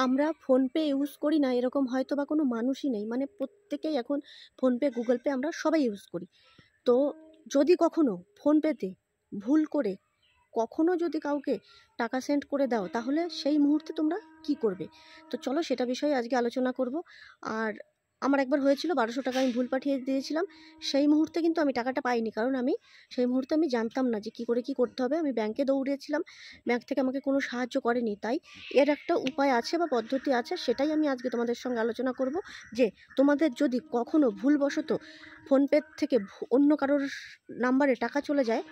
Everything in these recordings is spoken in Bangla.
আমরা ফোনপে ইউজ করি না এরকম হয়তো বা কোনো মানুষই নেই, মানে প্রত্যেকেই এখন ফোনপে গুগল পে আমরা সবাই ইউজ করি। তো যদি কখনো ফোনপেতে ভুল করে কখনো যদি কাউকে টাকা সেন্ড করে দাও, তাহলে সেই মুহূর্তে তোমরা কি করবে? তো চলো সেটা বিষয়ে আজকে আলোচনা করব। আর আমার একবার হয়েছিল 1200 টাকা আমি ভুল পাঠিয়ে দিয়েছিলাম। সেই মুহূর্তে কিন্তু আমি টাকাটা পাইনি, কারণ সেই মুহূর্তে আমি জানতাম না যে কী করে কী করতে হবে। আমি ব্যাংকে দৌড়িয়েছিলাম, ব্যাংক থেকে আমাকে কোনো সাহায্য করেনি। তাই এর একটা উপায় আছে বা পদ্ধতি আছে, সেটাই আমি আজকে তোমাদের সঙ্গে আলোচনা করব। যে তোমাদের যদি কখনো ভুলবশত ফোনপে থেকে অন্য কারোর নাম্বারে টাকা চলে যায়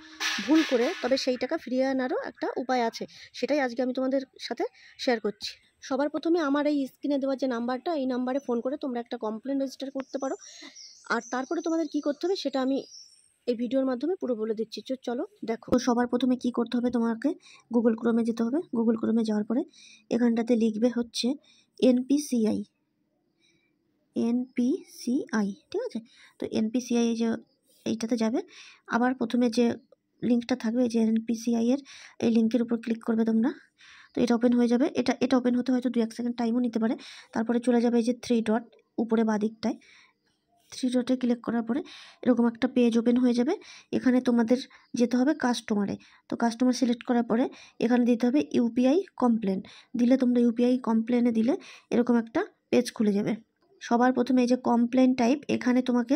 ভুল করে, তবে সেই টাকা ফিরিয়ে আনারও একটা উপায় আছে। সেটাই আজকে আমি তোমাদের সাথে শেয়ার করছি। সবার প্রথমে আমার এই স্ক্রিনে দেওয়া যে নাম্বারটা, এই নাম্বারে ফোন করে তোমরা একটা কমপ্লেন রেজিস্টার করতে পারো। আর তারপরে তোমাদের কি করতে হবে সেটা আমি এই ভিডিওর মাধ্যমে পুরো বলে দিচ্ছি। চলো দেখো। তো সবার প্রথমে কি করতে হবে, তোমাকে গুগল ক্রোমে যেতে হবে। গুগল ক্রোমে যাওয়ার পরে এখানটাতে লিখবে হচ্ছে এনপিসিআই, ঠিক আছে? তো এনপিসিআই যে এইটাতে যাবে, আবার প্রথমে যে লিঙ্কটা থাকবে যে এনপিসিআই এর, এই লিঙ্কের উপর ক্লিক করবে তোমরা। তো এটা ওপেন হয়ে যাবে। এটা ওপেন হতে হয়তো 2-1 সেকেন্ড টাইমও নিতে পারে। তারপরে চলে যাবে এই যে 3 ডট উপরে বাঁ দিকটায়, 3 ডটে ক্লিক করার পরে এরকম একটা পেজ ওপেন হয়ে যাবে। এখানে তোমাদের যেতে হবে কাস্টমারে। তো কাস্টমার সিলেক্ট করার পরে এখানে দিতে হবে ইউপিআই কমপ্লেন। দিলে তোমরা ইউপিআই কমপ্লেনে দিলে এরকম একটা পেজ খুলে যাবে। সবার প্রথমে এই যে কমপ্লেন টাইপ, এখানে তোমাকে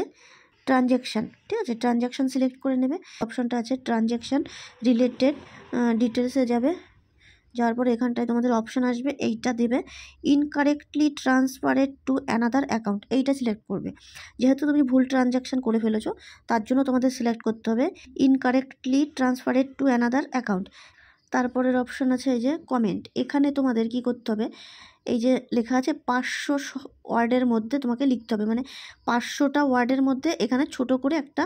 ট্রানজ্যাকশান, ঠিক আছে, ট্রানজ্যাকশান সিলেক্ট করে নেবে। অপশানটা আছে ট্রানজ্যাকশান রিলেটেড ডিটেলসে যাবে। যাওয়ার পরে এখানটায় তোমাদের অপশান আসবে, এইটা দেবে incorrectly transferred to another account, এইটা সিলেক্ট করবে। যেহেতু তুমি ভুল ট্রানজ্যাকশান করে ফেলেছো, তার জন্য তোমাদের সিলেক্ট করতে হবে incorrectly transferred to another account. তারপরের অপশান আছে এই যে কমেন্ট। এখানে তোমাদের কি করতে হবে, এই যে লেখা আছে 500 ওয়ার্ডের মধ্যে তোমাকে লিখতে হবে, মানে 500টা ওয়ার্ডের মধ্যে এখানে ছোট করে একটা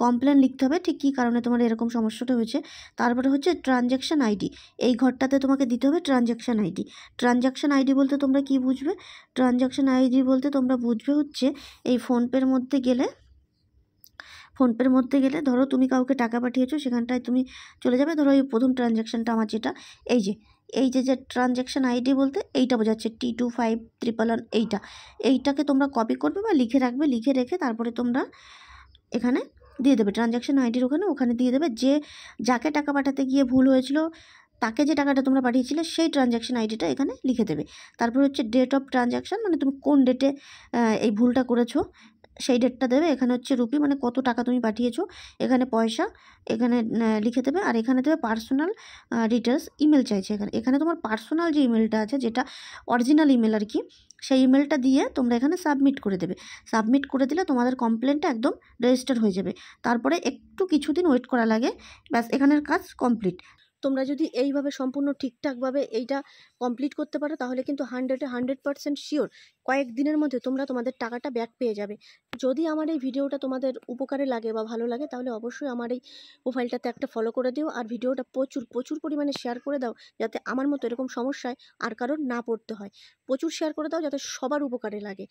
কমপ্লেন লিখতে হবে, ঠিক কী কারণে তোমার এরকম সমস্যাটা হয়েছে। তারপরে হচ্ছে ট্রানজ্যাকশান আইডি, এই ঘরটাতে তোমাকে দিতে হবে ট্রানজ্যাকশান আইডি। ট্রানজ্যাকশান আইডি বলতে তোমরা কি বুঝবে? ট্রানজ্যাকশান আইডি বলতে তোমরা বুঝবে হচ্ছে এই ফোনপের মধ্যে গেলে ধরো তুমি কাউকে টাকা পাঠিয়েছো, সেখানটায় তুমি চলে যাবে। ধরো এই প্রথম ট্রানজ্যাকশানটা আমার যেটা, এই যে ট্রানজ্যাকশান আইডি বলতে এইটা বোঝাচ্ছে T2511, এইটাকে তোমরা কপি করবে বা লিখে রাখবে। লিখে রেখে তারপরে তোমরা এখানে দিয়ে দেবে ট্রানজ্যাকশান আইডির ওখানে দিয়ে দেবে। যাকে টাকা পাঠাতে গিয়ে ভুল হয়েছিল, তাকে যে টাকাটা তোমরা পাঠিয়েছিলে সেই ট্রানজ্যাকশান আইডিটা এখানে লিখে দেবে। তারপর হচ্ছে ডেট অফ ট্রানজ্যাকশান, মানে তুমি কোন ডেটে এই ভুলটা করেছো সেই ডেটটা দেবে। এখানে হচ্ছে রুপি, মানে কত টাকা তুমি পাঠিয়েছো। এখানে পয়সা এখানে লিখে দেবে। আর এখানে দেবে পার্সোনাল ডিটেলস, ইমেল চাইছে এখানে তোমার পার্সোনাল যে ইমেলটা আছে, যেটা অরিজিনাল ইমেল আর কি, সেই ইমেলটা দিয়ে তোমরা এখানে সাবমিট করে দেবে। সাবমিট করে দিলে তোমাদের কমপ্লেনটা একদম রেজিস্টার হয়ে যাবে। তারপরে একটু কিছুদিন ওয়েট করা লাগে, ব্যাস এখানের কাজ কমপ্লিট। তোমরা যদি এইভাবে সম্পূর্ণ ঠিকঠাকভাবে এইটা কমপ্লিট করতে পারো, তাহলে কিন্তু 100% শিওর কয়েকদিনের মধ্যে তোমরা তোমাদের টাকাটা ব্যাক পেয়ে যাবে। যদি আমার এই ভিডিওটা তোমাদের উপকারে লাগে বা ভালো লাগে, তাহলে অবশ্যই আমার এই প্রোফাইলটাতে একটা ফলো করে দিও। আর ভিডিওটা প্রচুর পরিমাণে শেয়ার করে দাও, যাতে আমার মতো এরকম সমস্যায় আর কারোর না পড়তে হয়। প্রচুর শেয়ার করে দাও, যাতে সবার উপকারে লাগে।